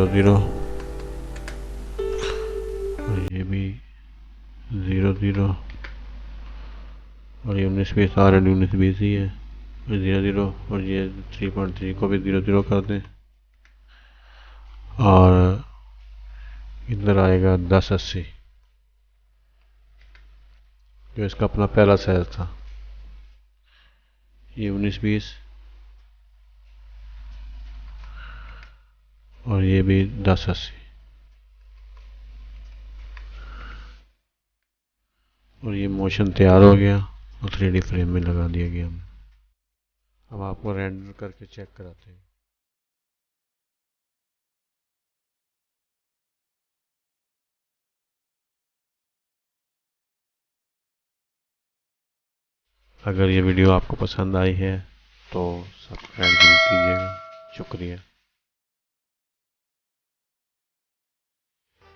0 और ये भी 0 0 और ये 19 20 ऑलरेडी 19 20 ही है 0 0 और ये 3.3 को भी 0 0 कर दें और इधर आएगा 1080 जो इसका अपना पहला साइज था। ये 19 20 और ये भी 1080 और ये मोशन तैयार हो गया और 3D फ्रेम में लगा दिया गया। अब आपको रेंडर करके चेक कराते हैं। अगर ये वीडियो आपको पसंद आई है तो सब्सक्राइब जरूर कीजिएगा। शुक्रिया।